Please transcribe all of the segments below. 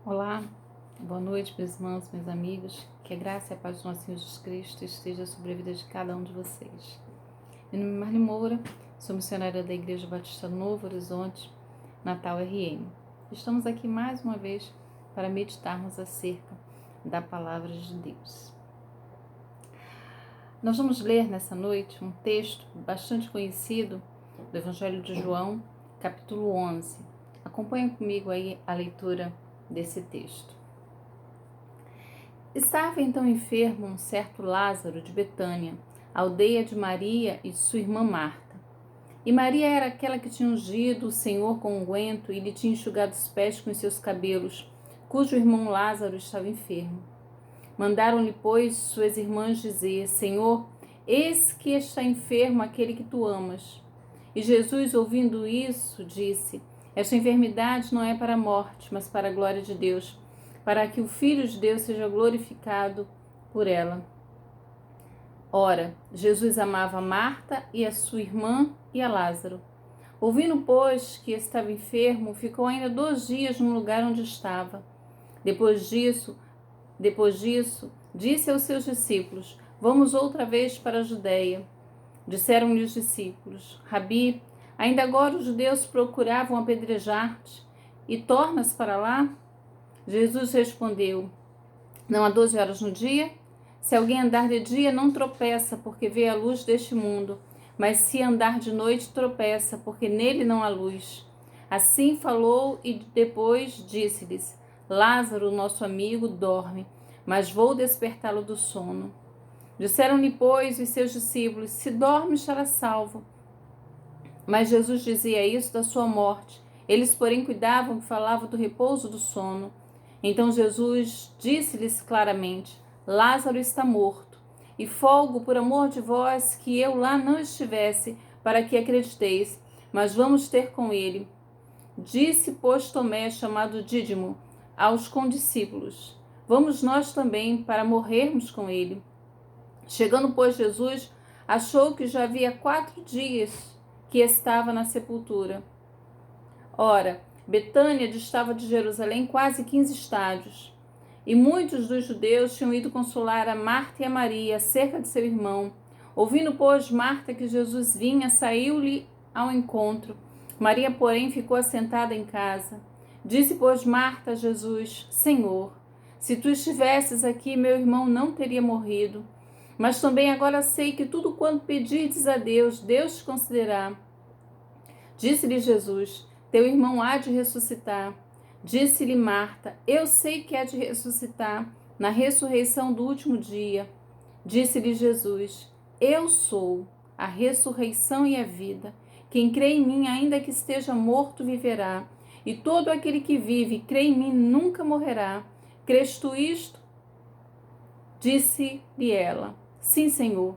Olá, boa noite, meus irmãos, meus amigos. Que a graça e a paz do nosso Senhor Jesus Cristo esteja sobre a vida de cada um de vocês. Meu nome é Marli Moura, sou missionária da Igreja Batista Novo Horizonte, Natal RM. Estamos aqui mais uma vez para meditarmos acerca da Palavra de Deus. Nós vamos ler nessa noite um texto bastante conhecido do Evangelho de João, capítulo 11. Acompanhe comigo aí a leitura desse texto. Estava então enfermo um certo Lázaro de Betânia, aldeia de Maria e de sua irmã Marta. E Maria era aquela que tinha ungido o Senhor com unguento e lhe tinha enxugado os pés com os seus cabelos, cujo irmão Lázaro estava enfermo. Mandaram-lhe, pois, suas irmãs dizer: Senhor, eis que está enfermo aquele que tu amas. E Jesus, ouvindo isso, disse: Esta enfermidade não é para a morte, mas para a glória de Deus, para que o Filho de Deus seja glorificado por ela. Ora, Jesus amava Marta e a sua irmã e a Lázaro. Ouvindo, pois, que estava enfermo, ficou ainda 2 dias no lugar onde estava. Depois disso, disse aos seus discípulos: Vamos outra vez para a Judeia. Disseram-lhe os discípulos: Rabi, ainda agora os judeus procuravam apedrejar-te, e tornas para lá? Jesus respondeu: Não há 12 horas no dia? Se alguém andar de dia, não tropeça, porque vê a luz deste mundo. Mas se andar de noite, tropeça, porque nele não há luz. Assim falou e depois disse-lhes: Lázaro, nosso amigo, dorme, mas vou despertá-lo do sono. Disseram-lhe, pois, os seus discípulos: Se dorme, estará salvo. Mas Jesus dizia isso da sua morte. Eles, porém, cuidavam que falava do repouso do sono. Então Jesus disse-lhes claramente: Lázaro está morto, e folgo por amor de vós que eu lá não estivesse, para que acrediteis, mas vamos ter com ele. Disse, pois, Tomé, chamado Dídimo, aos condiscípulos: Vamos nós também, para morrermos com ele. Chegando, pois, Jesus, achou que já havia 4 dias que estava na sepultura. Ora, Betânia distava de Jerusalém quase 15 estádios, e muitos dos judeus tinham ido consolar a Marta e a Maria acerca de seu irmão. Ouvindo, pois, Marta que Jesus vinha, saiu-lhe ao encontro. Maria, porém, ficou assentada em casa. Disse, pois, Marta a Jesus: Senhor, se tu estivesses aqui, meu irmão não teria morrido. Mas também agora sei que tudo quanto pedirdes a Deus, Deus te concederá. Disse-lhe Jesus: Teu irmão há de ressuscitar. Disse-lhe Marta: Eu sei que há de ressuscitar na ressurreição do último dia. Disse-lhe Jesus: Eu sou a ressurreição e a vida. Quem crê em mim, ainda que esteja morto, viverá. E todo aquele que vive e crê em mim nunca morrerá. Crês tu isto? Disse-lhe ela: Sim, Senhor.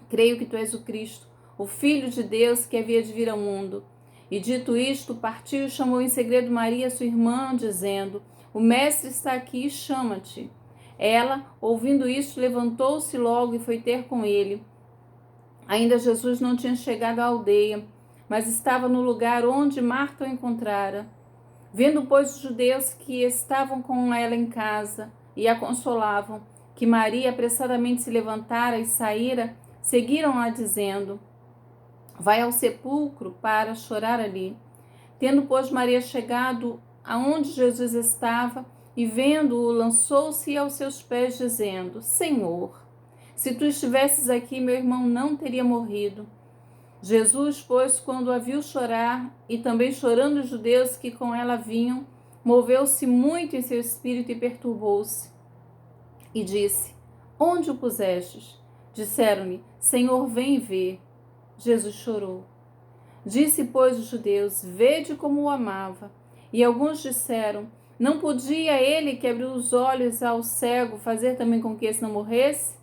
Creio que tu és o Cristo, o Filho de Deus que havia de vir ao mundo. E dito isto, partiu e chamou em segredo Maria, sua irmã, dizendo: O Mestre está aqui e chama-te. Ela, ouvindo isto, levantou-se logo e foi ter com ele. Ainda Jesus não tinha chegado à aldeia, mas estava no lugar onde Marta o encontrara. Vendo, pois, os judeus que estavam com ela em casa e a consolavam, que Maria apressadamente se levantara e saíra, seguiram-a dizendo: Vai ao sepulcro para chorar ali. Tendo, pois, Maria chegado aonde Jesus estava e vendo-o, lançou-se aos seus pés, dizendo: Senhor, se tu estivesses aqui, meu irmão não teria morrido. Jesus, pois, quando a viu chorar, e também chorando os judeus que com ela vinham, moveu-se muito em seu espírito e perturbou-se. E disse: Onde o pusestes? Disseram-lhe: Senhor, vem ver. Jesus chorou. Disse, pois, os judeus: Vede como o amava. E alguns disseram: Não podia ele que abriu os olhos ao cego fazer também com que esse não morresse?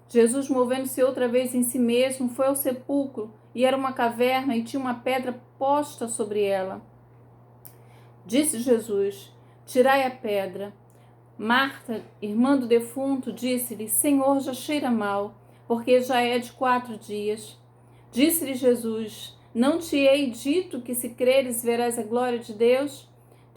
Jesus, movendo-se outra vez em si mesmo, foi ao sepulcro, e era uma caverna, e tinha uma pedra posta sobre ela. Disse Jesus: Tirai a pedra. Marta, irmã do defunto, disse-lhe: Senhor, já cheira mal, porque já é de 4 dias. Disse-lhe Jesus: Não te hei dito que, se creres, verás a glória de Deus?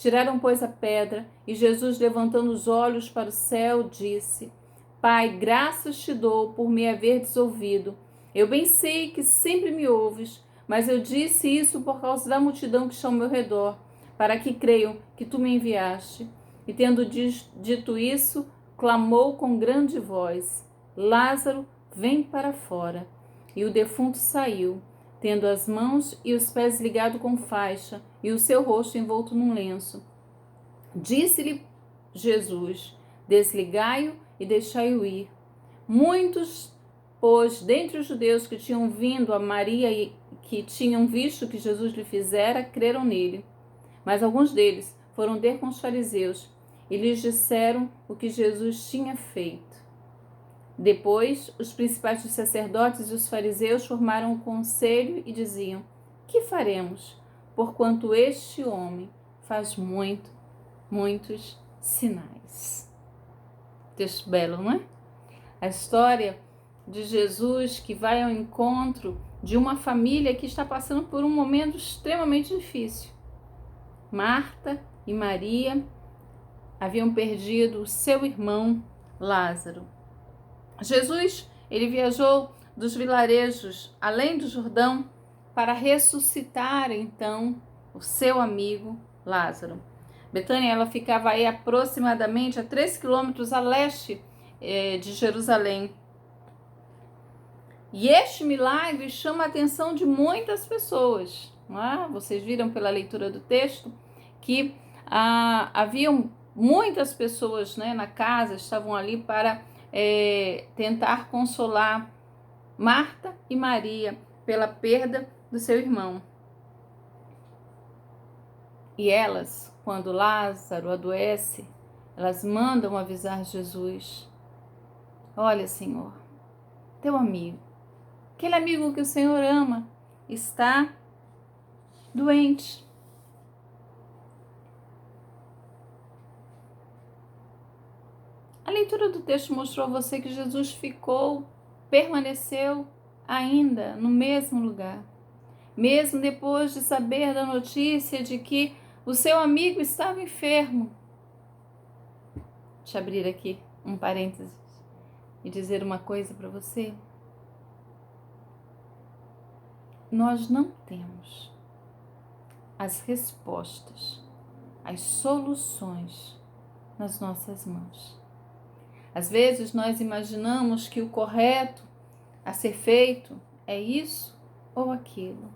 Tiraram, pois, a pedra, e Jesus, levantando os olhos para o céu, disse: Pai, graças te dou por me haveres ouvido. Eu bem sei que sempre me ouves, mas eu disse isso por causa da multidão que está ao meu redor, para que creiam que tu me enviaste. E tendo dito isso, clamou com grande voz: Lázaro, vem para fora. E o defunto saiu, tendo as mãos e os pés ligados com faixa, e o seu rosto envolto num lenço. Disse-lhe Jesus: Desligai-o e deixai-o ir. Muitos, pois, dentre os judeus que tinham vindo a Maria e que tinham visto o que Jesus lhe fizera, creram nele. Mas alguns deles foram ter com os fariseus e lhes disseram o que Jesus tinha feito. Depois, os principais dos sacerdotes e os fariseus formaram um conselho e diziam: Que faremos? Porquanto este homem faz muitos sinais. Texto belo, não é? A história de Jesus que vai ao encontro de uma família que está passando por um momento extremamente difícil. Marta e Maria haviam perdido o seu irmão Lázaro. Jesus, ele viajou dos vilarejos além do Jordão para ressuscitar então o seu amigo Lázaro. Betânia, ela ficava aí aproximadamente a 3 quilômetros a leste de Jerusalém. E este milagre chama a atenção de muitas pessoas. Não é? Vocês viram pela leitura do texto que haviam muitas pessoas, né, na casa, estavam ali para tentar consolar Marta e Maria pela perda do seu irmão. E elas, quando Lázaro adoece, elas mandam avisar Jesus: Olha, Senhor, teu amigo, aquele amigo que o Senhor ama, está doente. A leitura do texto mostrou a você que Jesus permaneceu ainda no mesmo lugar, mesmo depois de saber da notícia de que o seu amigo estava enfermo. Deixa eu abrir aqui um parênteses e dizer uma coisa para você. Nós não temos as respostas, as soluções nas nossas mãos. Às vezes nós imaginamos que o correto a ser feito é isso ou aquilo.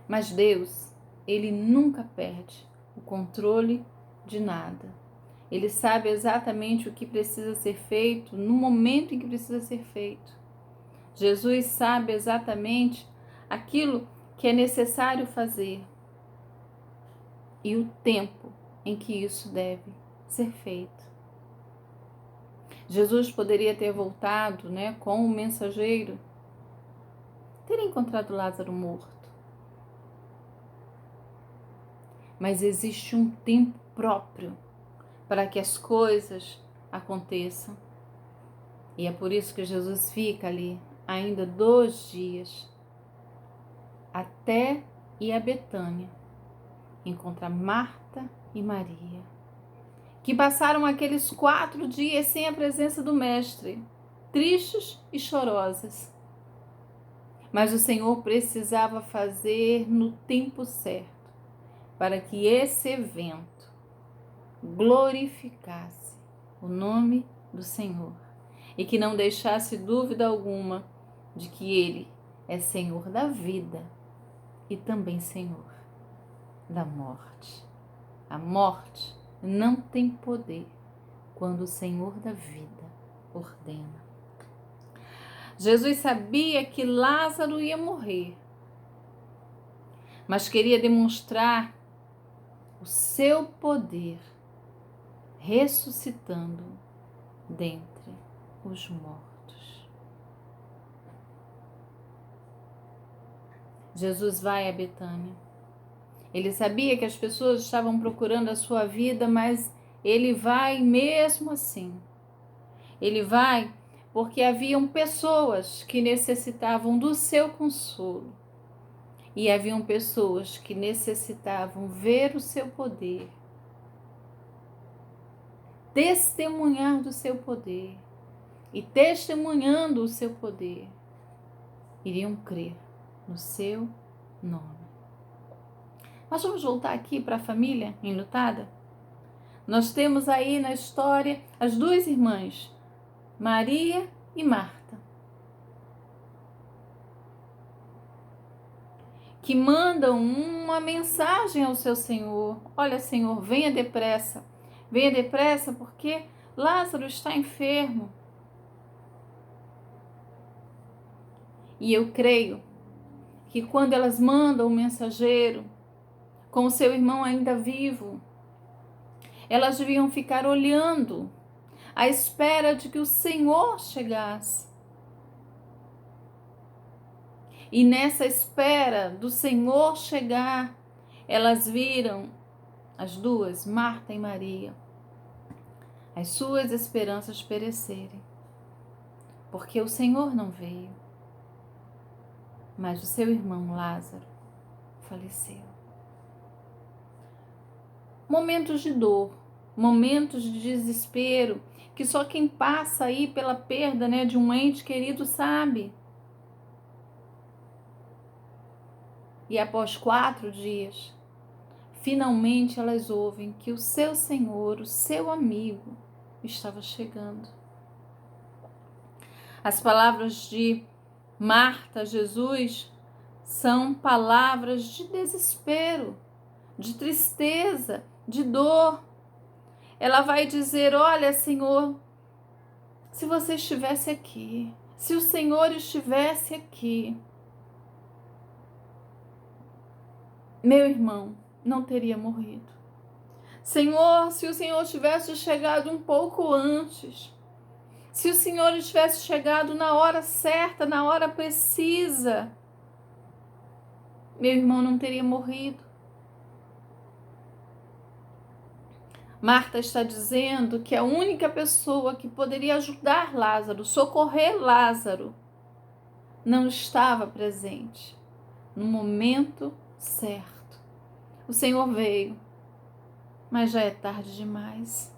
Mas Deus, Ele nunca perde o controle de nada. Ele sabe exatamente o que precisa ser feito no momento em que precisa ser feito. Jesus sabe exatamente aquilo que é necessário fazer e o tempo em que isso deve ser feito. Jesus poderia ter voltado, né, com o mensageiro, ter encontrado Lázaro morto. Mas existe um tempo próprio para que as coisas aconteçam. E é por isso que Jesus fica ali ainda 2 dias até ir a Betânia, encontrar Marta e Maria, que passaram aqueles 4 dias sem a presença do Mestre, tristes e chorosas. Mas o Senhor precisava fazer no tempo certo, para que esse evento glorificasse o nome do Senhor e que não deixasse dúvida alguma de que Ele é Senhor da vida e também Senhor da morte. A morte não tem poder quando o Senhor da vida ordena. Jesus sabia que Lázaro ia morrer, mas queria demonstrar o seu poder ressuscitando dentre os mortos. Jesus vai a Betânia. Ele sabia que as pessoas estavam procurando a sua vida, mas ele vai mesmo assim. Ele vai porque haviam pessoas que necessitavam do seu consolo. E haviam pessoas que necessitavam ver o seu poder, testemunhar do seu poder, e testemunhando o seu poder, iriam crer no seu nome. Mas vamos voltar aqui para a família enlutada? Nós temos aí na história as duas irmãs, Maria e Marta, que mandam uma mensagem ao seu Senhor. Olha, Senhor, venha depressa porque Lázaro está enfermo. E eu creio que quando elas mandam o mensageiro com o seu irmão ainda vivo, elas deviam ficar olhando à espera de que o Senhor chegasse. E nessa espera do Senhor chegar, elas viram, as duas, Marta e Maria, as suas esperanças perecerem, porque o Senhor não veio, mas o seu irmão Lázaro faleceu. Momentos de dor, momentos de desespero, que só quem passa aí pela perda, de um ente querido sabe. E após 4 dias, finalmente elas ouvem que o seu Senhor, o seu amigo, estava chegando. As palavras de Marta a Jesus são palavras de desespero, de tristeza, de dor. Ela vai dizer: olha, Senhor, se você estivesse aqui, se o Senhor estivesse aqui, meu irmão não teria morrido. Senhor, se o Senhor tivesse chegado um pouco antes, se o Senhor tivesse chegado na hora certa, na hora precisa, meu irmão não teria morrido. Marta está dizendo que a única pessoa que poderia ajudar Lázaro, socorrer Lázaro, não estava presente no momento certo. O Senhor veio, mas já é tarde demais.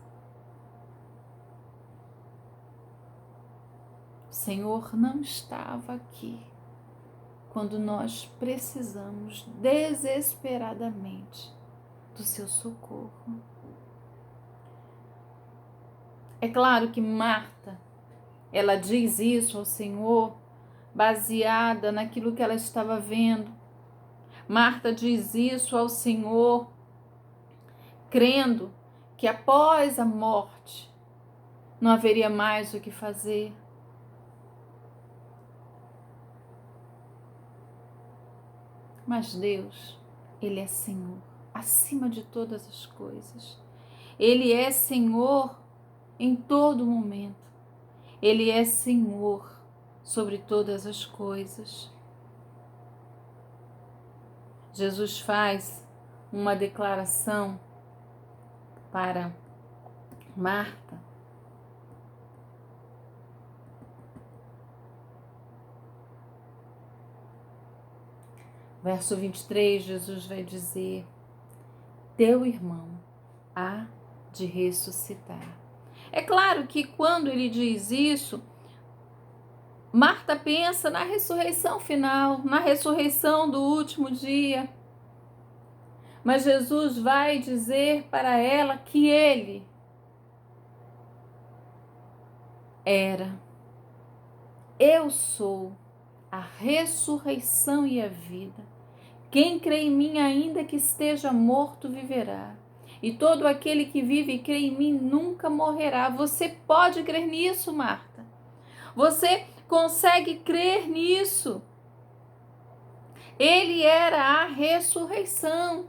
O Senhor não estava aqui quando nós precisamos desesperadamente do seu socorro. É claro que Marta, ela diz isso ao Senhor baseada naquilo que ela estava vendo. Marta diz isso ao Senhor crendo que após a morte não haveria mais o que fazer. Mas Deus, Ele é Senhor acima de todas as coisas. Ele é Senhor em todo momento. Ele é Senhor sobre todas as coisas. Jesus faz uma declaração para Marta. Verso 23, Jesus vai dizer: teu irmão há de ressuscitar. É claro que quando ele diz isso, Marta pensa na ressurreição final, na ressurreição do último dia. Mas Jesus vai dizer para ela que ele era. Eu sou a ressurreição e a vida. Quem crê em mim, ainda que esteja morto, viverá. E todo aquele que vive e crê em mim nunca morrerá. Você pode crer nisso, Marta? Você consegue crer nisso? Ele era a ressurreição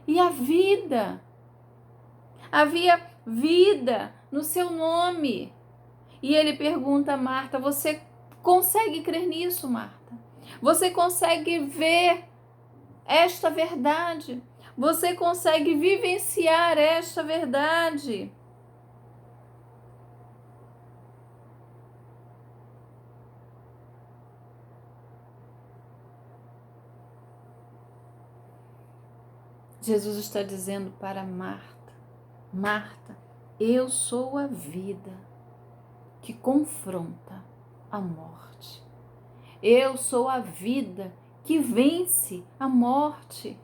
e a vida. Havia vida no seu nome. E ele pergunta a Marta: você consegue crer nisso, Marta? Você consegue ver esta verdade? Você consegue vivenciar esta verdade? Jesus está dizendo para Marta: Marta, eu sou a vida que confronta a morte. Eu sou a vida que vence a morte.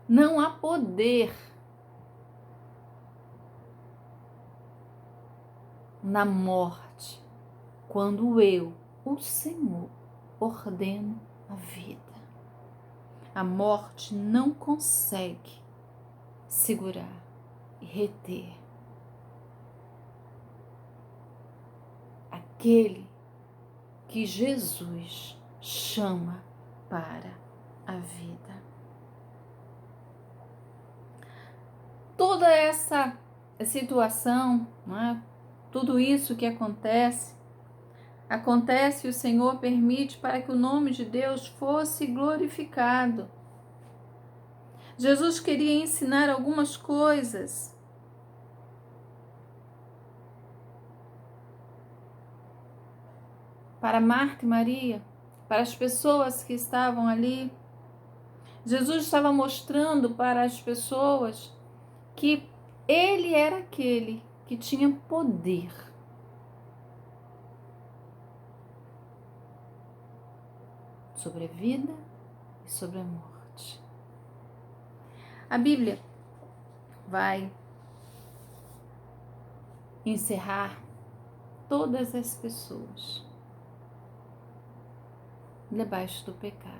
Não há poder na morte quando eu, o Senhor, ordeno a vida. A morte não consegue segurar e reter aquele que Jesus chama para a vida. Toda essa situação, não é? Tudo isso que acontece e o Senhor permite para que o nome de Deus fosse glorificado. Jesus queria ensinar algumas coisas para Marta e Maria, para as pessoas que estavam ali. Jesus estava mostrando para as pessoas que ele era aquele que tinha poder sobre a vida e sobre a morte. A Bíblia vai encerrar todas as pessoas debaixo do pecado.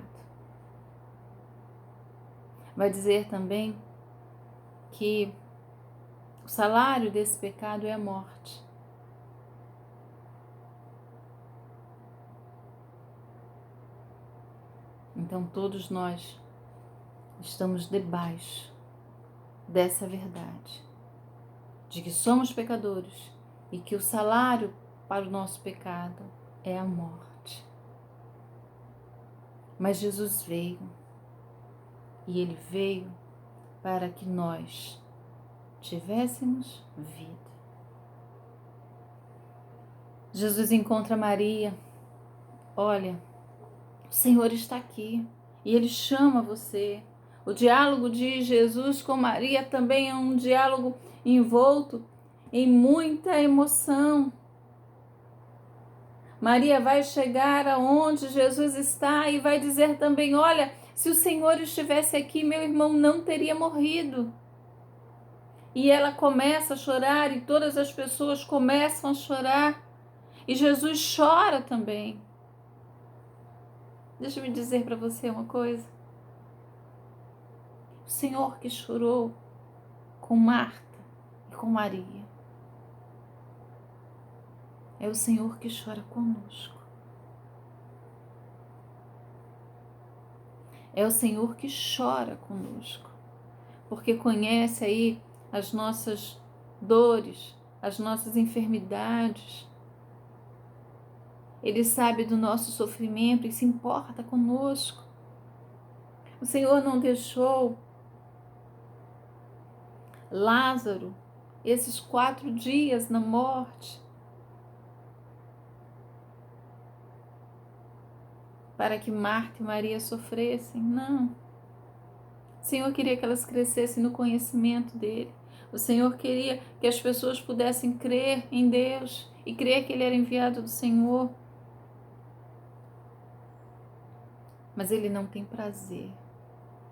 Vai dizer também que o salário desse pecado é a morte. Então todos nós estamos debaixo dessa verdade, de que somos pecadores e que o salário para o nosso pecado é a morte. Mas Jesus veio, e Ele veio para que nós tivéssemos vida. Jesus encontra Maria: olha, o Senhor está aqui e Ele chama você. O diálogo de Jesus com Maria também é um diálogo envolto em muita emoção. Maria vai chegar aonde Jesus está e vai dizer também: olha, se o Senhor estivesse aqui, meu irmão não teria morrido. E ela começa a chorar e todas as pessoas começam a chorar. E Jesus chora também. Deixa eu me dizer para você uma coisa. O Senhor que chorou com Marta e com Maria é o Senhor que chora conosco. É o Senhor que chora conosco, porque conhece aí as nossas dores, as nossas enfermidades. Ele sabe do nosso sofrimento e se importa conosco. O Senhor não deixou Lázaro esses 4 dias na morte para que Marta e Maria sofressem. Não. O Senhor queria que elas crescessem no conhecimento dele. O Senhor queria que as pessoas pudessem crer em Deus e crer que Ele era enviado do Senhor. Mas Ele não tem prazer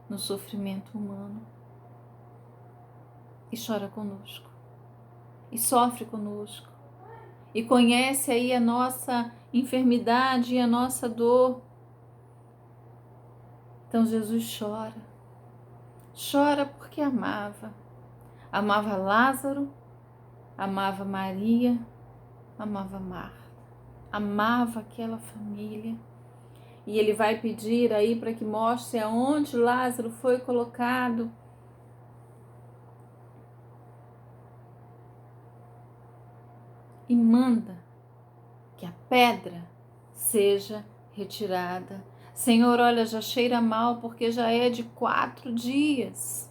no sofrimento humano. E chora conosco. E sofre conosco. E conhece aí a nossa enfermidade e a nossa dor. Então Jesus chora. Chora porque amava. Amava Lázaro, amava Maria, amava Marta. Amava aquela família. E ele vai pedir aí para que mostre aonde Lázaro foi colocado. E manda que a pedra seja retirada. Senhor, olha, já cheira mal porque já é de 4 dias.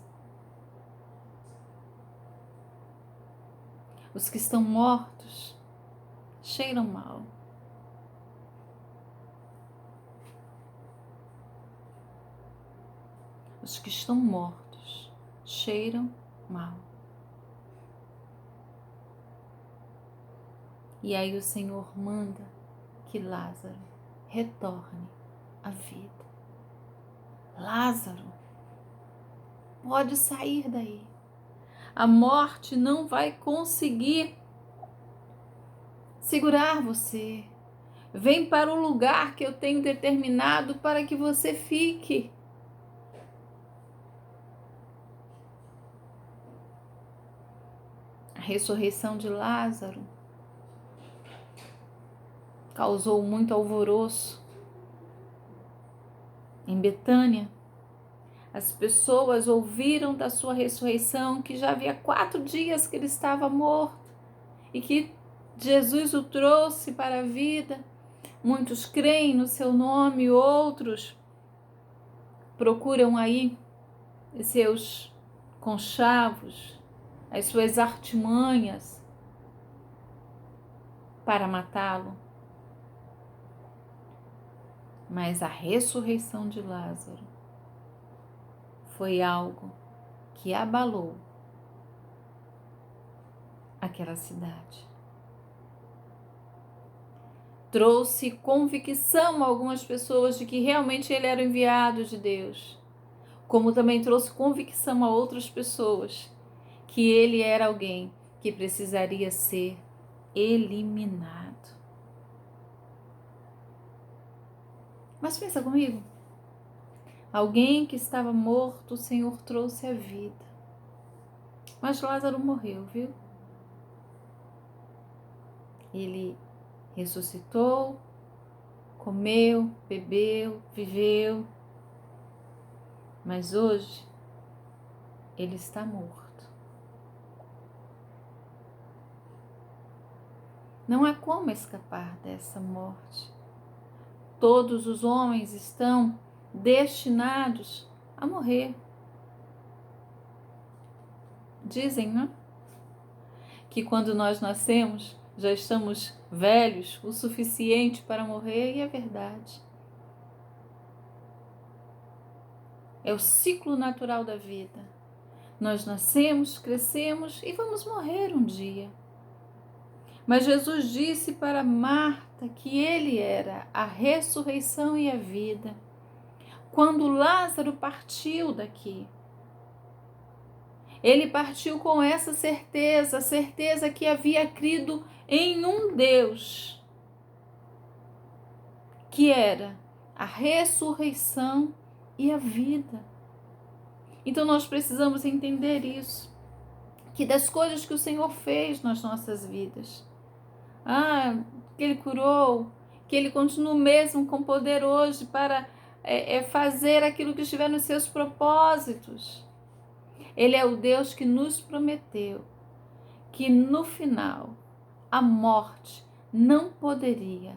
Os que estão mortos cheiram mal. os que estão mortos cheiram mal. E aí o Senhor manda que Lázaro retorne à vida. Lázaro, pode sair daí. A morte não vai conseguir segurar você. Vem para o lugar que eu tenho determinado para que você fique. A ressurreição de Lázaro causou muito alvoroço em Betânia. As pessoas ouviram da sua ressurreição, que já havia 4 dias que ele estava morto e que Jesus o trouxe para a vida. Muitos creem no seu nome, outros procuram aí os seus conchavos, as suas artimanhas para matá-lo. Mas a ressurreição de Lázaro foi algo que abalou aquela cidade. Trouxe convicção a algumas pessoas de que realmente ele era o enviado de Deus, como também trouxe convicção a outras pessoas que ele era alguém que precisaria ser eliminado. Mas pensa comigo, alguém que estava morto, o Senhor trouxe a vida. Mas Lázaro morreu, viu? Ele ressuscitou, comeu, bebeu, viveu, mas hoje ele está morto. Não há como escapar dessa morte. Todos os homens estão destinados a morrer. Dizem, não? Que quando nós nascemos, já estamos velhos o suficiente para morrer, e é verdade. É o ciclo natural da vida. Nós nascemos, crescemos e vamos morrer um dia. Mas Jesus disse para Marta que ele era a ressurreição e a vida. Quando Lázaro partiu daqui, ele partiu com essa certeza, a certeza que havia crido em um Deus, que era a ressurreição e a vida. Então nós precisamos entender isso, que das coisas que o Senhor fez nas nossas vidas, que Ele curou, que Ele continua mesmo com poder hoje para fazer aquilo que estiver nos seus propósitos. Ele é o Deus que nos prometeu que no final a morte não poderia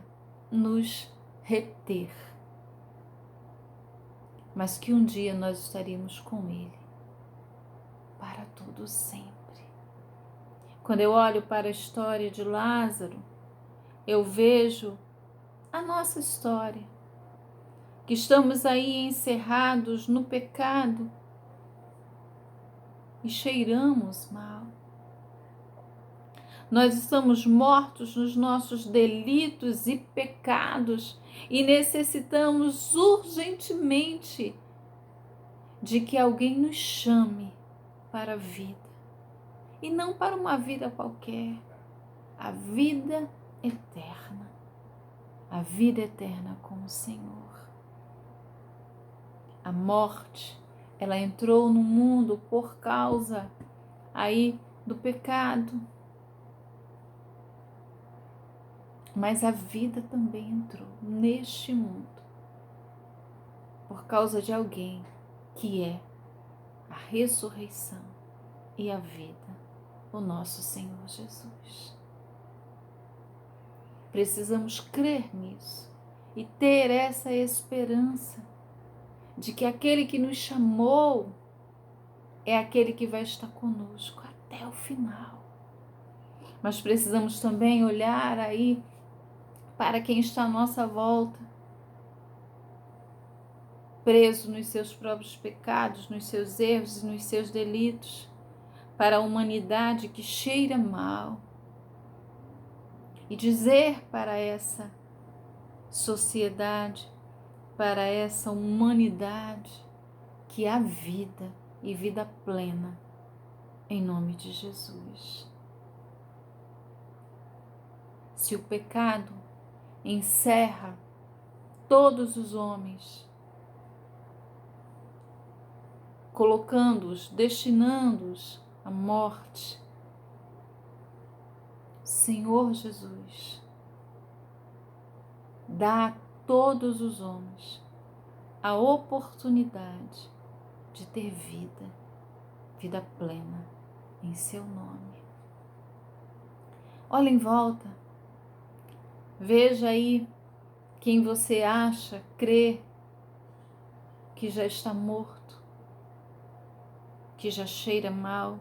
nos reter, mas que um dia nós estaríamos com Ele para todo sempre. Quando eu olho para a história de Lázaro, eu vejo a nossa história, que estamos aí encerrados no pecado e cheiramos mal. Nós estamos mortos nos nossos delitos e pecados e necessitamos urgentemente de que alguém nos chame para a vida. E não para uma vida qualquer, a vida eterna. A vida eterna com o Senhor. A morte, ela entrou no mundo por causa aí do pecado. Mas a vida também entrou neste mundo por causa de alguém que é a ressurreição e a vida, o nosso Senhor Jesus. Precisamos crer nisso e ter essa esperança de que aquele que nos chamou é aquele que vai estar conosco até o final. Mas precisamos também olhar aí para quem está à nossa volta preso nos seus próprios pecados, nos seus erros e nos seus delitos, para a humanidade que cheira mal, e dizer para essa sociedade, para essa humanidade, que há vida e vida plena, em nome de Jesus. Se o pecado encerra todos os homens, colocando-os, destinando-os à morte, Senhor Jesus, dá a todos os homens a oportunidade de ter vida, vida plena, em seu nome. Olha em volta, veja aí quem você acha, crê que já está morto, que já cheira mal.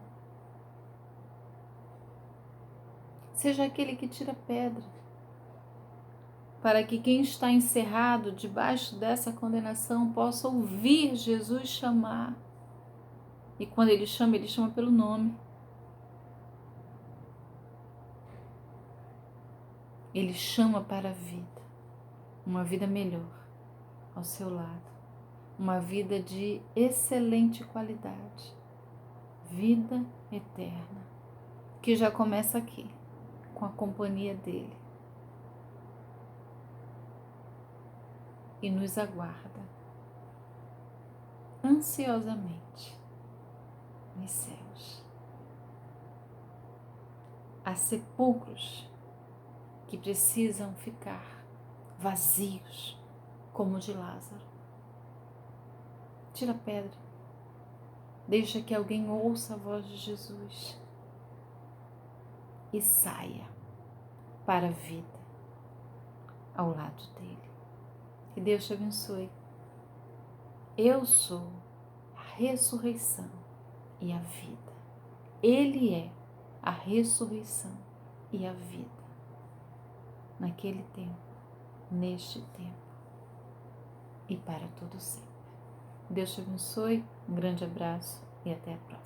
Seja aquele que tira pedra, para que quem está encerrado debaixo dessa condenação possa ouvir Jesus chamar. E quando ele chama pelo nome. Ele chama para a vida, uma vida melhor ao seu lado, uma vida de excelente qualidade, vida eterna, que já começa aqui, com a companhia dele. E nos aguarda ansiosamente nos céus. Há sepulcros que precisam ficar vazios, como o de Lázaro. Tira a pedra, deixa que alguém ouça a voz de Jesus e saia para a vida ao lado dele. Que Deus te abençoe. Eu sou a ressurreição e a vida. Ele é a ressurreição e a vida. Naquele tempo, neste tempo e para todo sempre. Deus te abençoe, um grande abraço e até a próxima.